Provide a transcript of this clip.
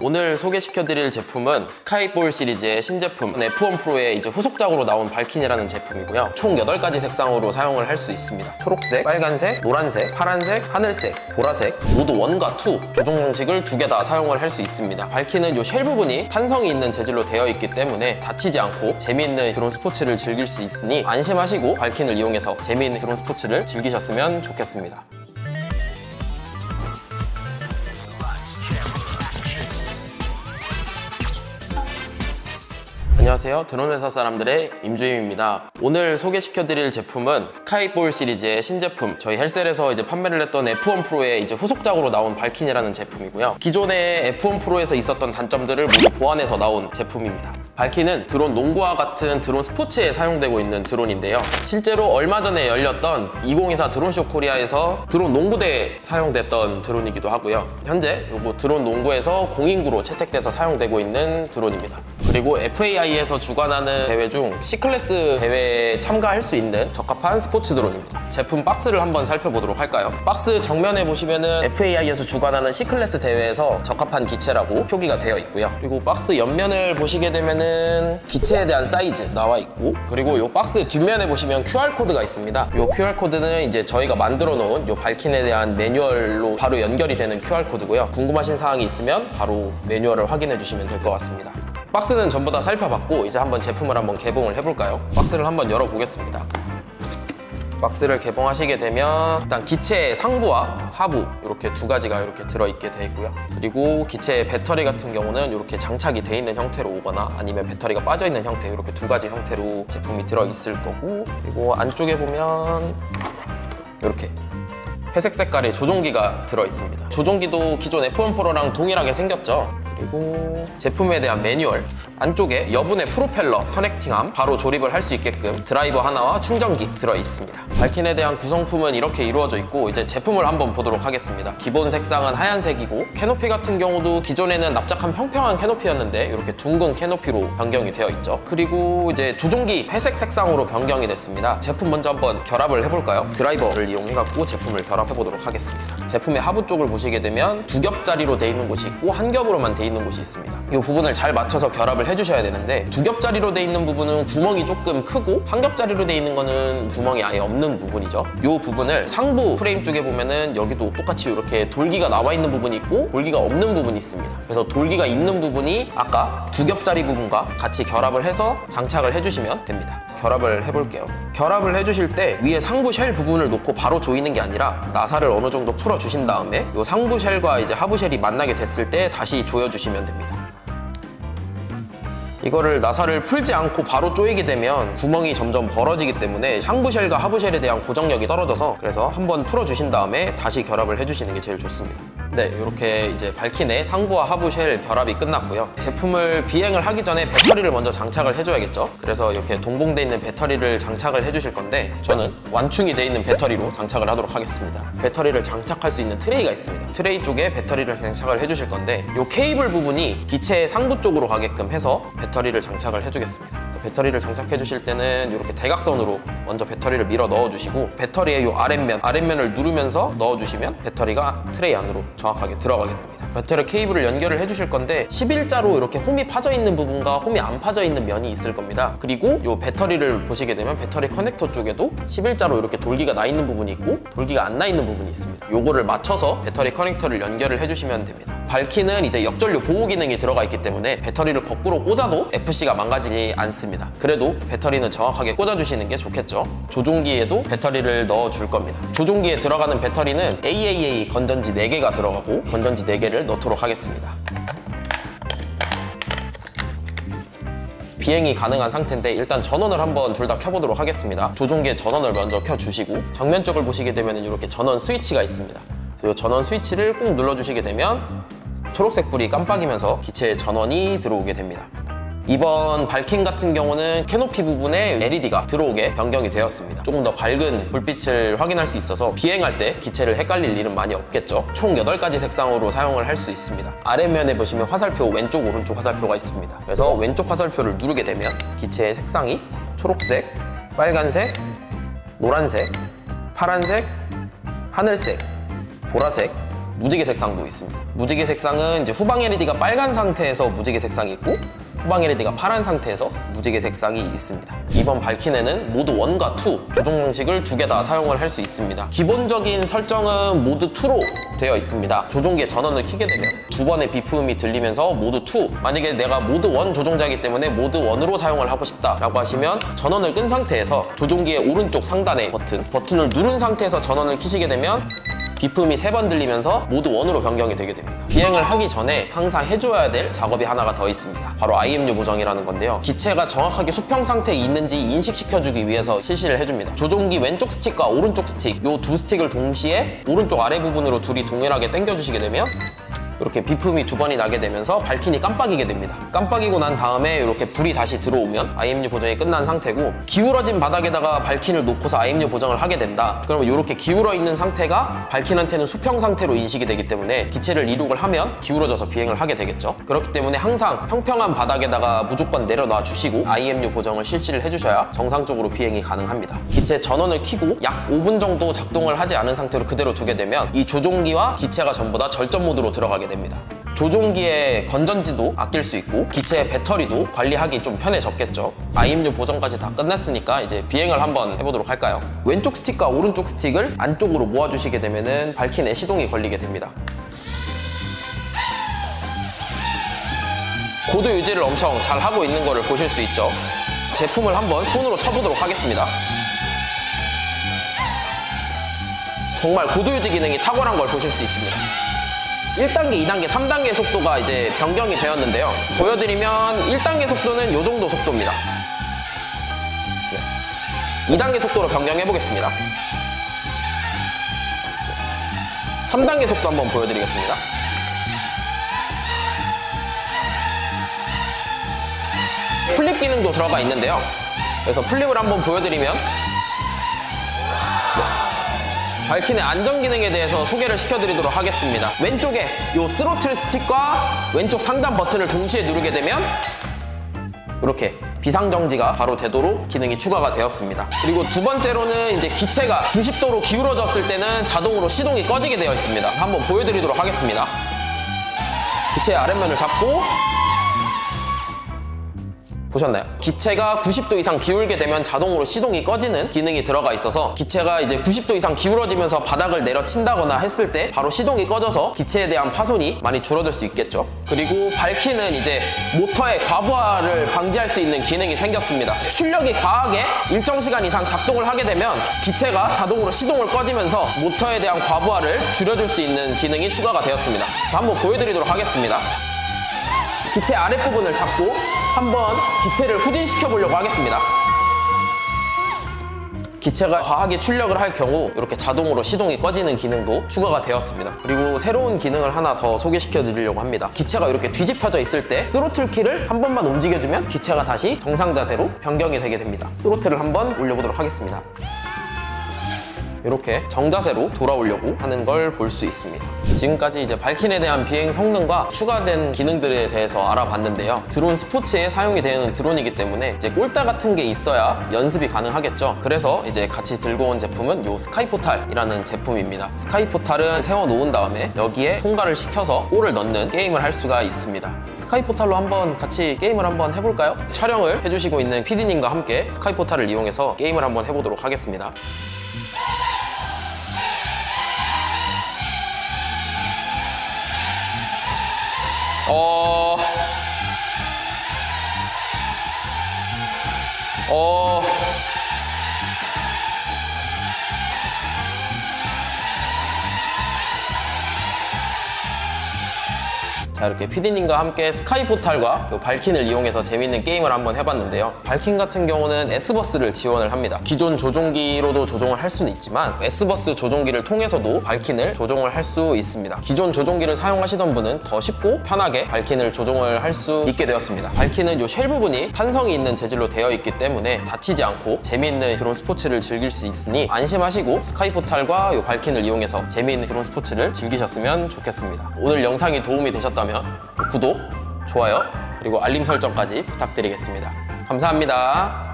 오늘 소개시켜드릴 제품은 스카이볼 시리즈의 신제품 F1 프로의 이제 후속작으로 나온 발킨이라는 제품이고요. 총 8가지 색상으로 사용을 할 수 있습니다. 초록색, 빨간색, 노란색, 파란색, 하늘색, 보라색 모두 1과 2 조종 방식을 2개 다 사용을 할 수 있습니다. 발킨은 이 쉘 부분이 탄성이 있는 재질로 되어 있기 때문에 다치지 않고 재미있는 드론 스포츠를 즐길 수 있으니 안심하시고 발킨을 이용해서 재미있는 드론 스포츠를 즐기셨으면 좋겠습니다. 안녕하세요. 드론 회사 사람들의 임주임입니다. 오늘 소개시켜드릴 제품은 스카이볼 시리즈의 신제품, 저희 헬셀에서 이제 판매를 했던 F1 프로의 이제 후속작으로 나온 발킨이라는 제품이고요. 기존의 F1 프로에서 있었던 단점들을 모두 보완해서 나온 제품입니다. 발킨은 드론 농구와 같은 드론 스포츠에 사용되고 있는 드론인데요. 실제로 얼마 전에 열렸던 2024 드론쇼 코리아에서 드론 농구대에 사용됐던 드론이기도 하고요. 현재 요거 드론 농구에서 공인구로 채택돼서 사용되고 있는 드론입니다. 그리고 FAI에서 주관하는 대회 중 C클래스 대회에 참가할 수 있는 적합한 스포츠 드론입니다. 제품 박스를 한번 살펴보도록 할까요? 박스 정면에 보시면은 FAI에서 주관하는 C클래스 대회에서 적합한 기체라고 표기가 되어 있고요. 그리고 박스 옆면을 보시게 되면은 기체에 대한 사이즈 나와 있고, 그리고 이 박스 뒷면에 보시면 QR코드가 있습니다. 이 QR코드는 이제 저희가 만들어 놓은 이 발킨에 대한 매뉴얼로 바로 연결이 되는 QR코드고요. 궁금하신 사항이 있으면 바로 매뉴얼을 확인해 주시면 될 것 같습니다. 박스는 전부 다 살펴봤고 이제 한번 제품을 한번 개봉을 해볼까요? 박스를 한번 열어보겠습니다. 박스를 개봉하시게 되면 일단 기체의 상부와 하부 이렇게 두 가지가 이렇게 들어있게 되어 있고요. 그리고 기체의 배터리 같은 경우는 이렇게 장착이 되어 있는 형태로 오거나 아니면 배터리가 빠져 있는 형태, 이렇게 두 가지 형태로 제품이 들어있을 거고, 그리고 안쪽에 보면 이렇게 회색 색깔의 조종기가 들어있습니다. 조종기도 기존 F1 프로랑 동일하게 생겼죠. 그리고 제품에 대한 매뉴얼, 안쪽에 여분의 프로펠러 커넥팅함, 바로 조립을 할 수 있게끔 드라이버 하나와 충전기 들어있습니다. 발킨에 대한 구성품은 이렇게 이루어져 있고 이제 제품을 한번 보도록 하겠습니다. 기본 색상은 하얀색이고 캐노피 같은 경우도 기존에는 납작한 평평한 캐노피였는데 이렇게 둥근 캐노피로 변경이 되어 있죠. 그리고 이제 조종기 회색 색상으로 변경이 됐습니다. 제품 먼저 한번 결합을 해볼까요? 드라이버를 이용해갖고 제품을 결합해보도록 하겠습니다. 제품의 하부 쪽을 보시게 되면 2겹짜리로 되어 있는 곳이 있고 1겹으로만 되어 있는 곳이 있습니다. 이 부분을 잘 맞춰서 결합을 해주셔야 되는데, 2겹짜리로 되어 있는 부분은 구멍이 조금 크고 1겹짜리로 되어 있는 거는 구멍이 아예 없는 부분이죠. 이 부분을 상부 프레임 쪽에 보면은 여기도 똑같이 이렇게 돌기가 나와 있는 부분이 있고 돌기가 없는 부분이 있습니다. 그래서 돌기가 있는 부분이 아까 2겹짜리 부분과 같이 결합을 해서 장착을 해주시면 됩니다. 결합을 해볼게요. 결합을 해주실 때 위에 상부 쉘 부분을 놓고 바로 조이는 게 아니라 나사를 어느 정도 풀어주신 다음에 이 상부 쉘과 이제 하부 쉘이 만나게 됐을 때 다시 조여주시면 됩니다. 이거를 나사를 풀지 않고 바로 조이게 되면 구멍이 점점 벌어지기 때문에 상부 쉘과 하부 쉘에 대한 고정력이 떨어져서, 그래서 한번 풀어주신 다음에 다시 결합을 해주시는 게 제일 좋습니다. 네, 이렇게 이제 발킨의 상부와 하부 쉘 결합이 끝났고요. 제품을 비행을 하기 전에 배터리를 먼저 장착을 해줘야겠죠. 그래서 이렇게 동봉돼 있는 배터리를 장착을 해주실 건데 저는 완충이 돼 있는 배터리로 장착을 하도록 하겠습니다. 배터리를 장착할 수 있는 트레이가 있습니다. 트레이 쪽에 배터리를 장착을 해주실 건데 이 케이블 부분이 기체의 상부 쪽으로 가게끔 해서 배터리를 장착을 해주겠습니다. 배터리를 장착해 주실 때는 이렇게 대각선으로 먼저 배터리를 밀어 넣어 주시고, 배터리의 이 아랫면을 누르면서 넣어 주시면 배터리가 트레이 안으로 정확하게 들어가게 됩니다. 배터리 케이블을 연결을 해 주실 건데 11자로 이렇게 홈이 파져 있는 부분과 홈이 안 파져 있는 면이 있을 겁니다. 그리고 이 배터리를 보시게 되면 배터리 커넥터 쪽에도 11자로 이렇게 돌기가 나 있는 부분이 있고 돌기가 안 나 있는 부분이 있습니다. 요거를 맞춰서 배터리 커넥터를 연결을 해주시면 됩니다. 발킨은 이제 역전류 보호 기능이 들어가 있기 때문에 배터리를 거꾸로 꽂아도 FC가 망가지지 않습니다. 그래도 배터리는 정확하게 꽂아주시는 게 좋겠죠. 조종기에도 배터리를 넣어줄 겁니다. 조종기에 들어가는 배터리는 AAA 건전지 4개가 들어가고 건전지 4개를 넣도록 하겠습니다. 비행이 가능한 상태인데 일단 전원을 한번 둘 다 켜보도록 하겠습니다. 조종기의 전원을 먼저 켜주시고 정면 쪽을 보시게 되면 이렇게 전원 스위치가 있습니다. 이 전원 스위치를 꾹 눌러주시게 되면 초록색 불이 깜빡이면서 기체에 전원이 들어오게 됩니다. 이번 발킨 같은 경우는 캐노피 부분에 LED가 들어오게 변경이 되었습니다. 조금 더 밝은 불빛을 확인할 수 있어서 비행할 때 기체를 헷갈릴 일은 많이 없겠죠. 총 8가지 색상으로 사용을 할 수 있습니다. 아래면에 보시면 화살표, 왼쪽 오른쪽 화살표가 있습니다. 그래서 왼쪽 화살표를 누르게 되면 기체의 색상이 초록색, 빨간색, 노란색, 파란색, 하늘색, 보라색, 무지개 색상도 있습니다. 무지개 색상은 이제 후방 LED가 빨간 상태에서 무지개 색상이 있고 후방 LED가 파란 상태에서 무지개 색상이 있습니다. 이번 발키네는 모드 1과 2 조종 방식을 두 개 다 사용을 할 수 있습니다. 기본적인 설정은 모드 2로 되어 있습니다. 조종기의 전원을 켜게 되면 두 번의 비품이 들리면서 모드 2, 만약에 내가 모드 1 조종자이기 때문에 모드 1으로 사용을 하고 싶다라고 하시면 전원을 끈 상태에서 조종기의 오른쪽 상단의 버튼을 누른 상태에서 전원을 켜시게 되면 비품이 3번 들리면서 모드 1으로 변경이 되게 됩니다. 비행을 하기 전에 항상 해줘야 될 작업이 하나가 더 있습니다. 바로 IMU 보정이라는 건데요. 기체가 정확하게 수평 상태에 있는지 인식시켜주기 위해서 실시를 해줍니다. 조종기 왼쪽 스틱과 오른쪽 스틱, 이 두 스틱을 동시에 오른쪽 아래 부분으로 둘이 동일하게 당겨주시게 되면 이렇게 비품이 2번이 나게 되면서 발킨이 깜빡이게 됩니다. 깜빡이고 난 다음에 이렇게 불이 다시 들어오면 IMU 보정이 끝난 상태고, 기울어진 바닥에다가 발킨을 놓고서 IMU 보정을 하게 된다. 그러면 이렇게 기울어 있는 상태가 발킨한테는 수평 상태로 인식이 되기 때문에 기체를 이륙을 하면 기울어져서 비행을 하게 되겠죠. 그렇기 때문에 항상 평평한 바닥에다가 무조건 내려놔 주시고 IMU 보정을 실시를 해주셔야 정상적으로 비행이 가능합니다. 기체 전원을 켜고 약 5분 정도 작동을 하지 않은 상태로 그대로 두게 되면 이 조종기와 기체가 전부 다 절전 모드로 들어가게 됩니다. 조종기의 건전지도 아낄 수 있고 기체의 배터리도 관리하기 좀 편해졌겠죠. IMU 보정까지 다 끝났으니까 이제 비행을 한번 해보도록 할까요? 왼쪽 스틱과 오른쪽 스틱을 안쪽으로 모아주시게 되면은 발킨에 시동이 걸리게 됩니다. 고도 유지를 엄청 잘 하고 있는 거를 보실 수 있죠. 제품을 한번 손으로 쳐보도록 하겠습니다. 정말 고도 유지 기능이 탁월한 걸 보실 수 있습니다. 1단계, 2단계, 3단계 속도가 이제 변경이 되었는데요. 보여드리면 1단계 속도는 이 정도 속도입니다. 2단계 속도로 변경해 보겠습니다. 3단계 속도 한번 보여드리겠습니다. 플립 기능도 들어가 있는데요. 그래서 플립을 한번 보여드리면 발킨의 안전 기능에 대해서 소개를 시켜드리도록 하겠습니다. 왼쪽에 이 스로틀 스틱과 왼쪽 상단 버튼을 동시에 누르게 되면 이렇게 비상정지가 바로 되도록 기능이 추가가 되었습니다. 그리고 두 번째로는 이제 기체가 90도로 기울어졌을 때는 자동으로 시동이 꺼지게 되어 있습니다. 한번 보여드리도록 하겠습니다. 기체의 아랫면을 잡고 보셨나요? 기체가 90도 이상 기울게 되면 자동으로 시동이 꺼지는 기능이 들어가 있어서 기체가 이제 90도 이상 기울어지면서 바닥을 내려친다거나 했을 때 바로 시동이 꺼져서 기체에 대한 파손이 많이 줄어들 수 있겠죠. 그리고 발킨은 이제 모터의 과부하를 방지할 수 있는 기능이 생겼습니다. 출력이 과하게 일정 시간 이상 작동을 하게 되면 기체가 자동으로 시동을 꺼지면서 모터에 대한 과부하를 줄여줄 수 있는 기능이 추가가 되었습니다. 한번 보여드리도록 하겠습니다. 기체 아랫부분을 잡고 한번 기체를 후진시켜 보려고 하겠습니다. 기체가 과하게 출력을 할 경우 이렇게 자동으로 시동이 꺼지는 기능도 추가가 되었습니다. 그리고 새로운 기능을 하나 더 소개시켜 드리려고 합니다. 기체가 이렇게 뒤집혀져 있을 때 스로틀 키를 한 번만 움직여주면 기체가 다시 정상 자세로 변경이 되게 됩니다. 스로틀을 한번 올려보도록 하겠습니다. 이렇게 정자세로 돌아오려고 하는 걸 볼 수 있습니다. 지금까지 이제 발킨에 대한 비행 성능과 추가된 기능들에 대해서 알아봤는데요. 드론 스포츠에 사용이 되는 드론이기 때문에 이제 꼴대 같은 게 있어야 연습이 가능하겠죠. 그래서 이제 같이 들고 온 제품은 요 스카이포탈이라는 제품입니다. 스카이포탈은 세워놓은 다음에 여기에 통과를 시켜서 골을 넣는 게임을 할 수가 있습니다. 스카이포탈로 한번 같이 게임을 한번 해볼까요? 촬영을 해주시고 있는 PD님과 함께 스카이포탈을 이용해서 게임을 한번 해보도록 하겠습니다. 자, 이렇게 PD님과 함께 스카이포탈과 발킨을 이용해서 재밌는 게임을 한번 해봤는데요. 발킨 같은 경우는 S버스를 지원을 합니다. 기존 조종기로도 조종을 할 수는 있지만 S버스 조종기를 통해서도 발킨을 조종을 할 수 있습니다. 기존 조종기를 사용하시던 분은 더 쉽고 편하게 발킨을 조종을 할 수 있게 되었습니다. 발킨은 이 쉘 부분이 탄성이 있는 재질로 되어 있기 때문에 다치지 않고 재미있는 드론 스포츠를 즐길 수 있으니 안심하시고 스카이포탈과 이 발킨을 이용해서 재미있는 드론 스포츠를 즐기셨으면 좋겠습니다. 오늘 영상이 도움이 되셨다면 구독, 좋아요, 그리고 알림 설정까지 부탁드리겠습니다. 감사합니다.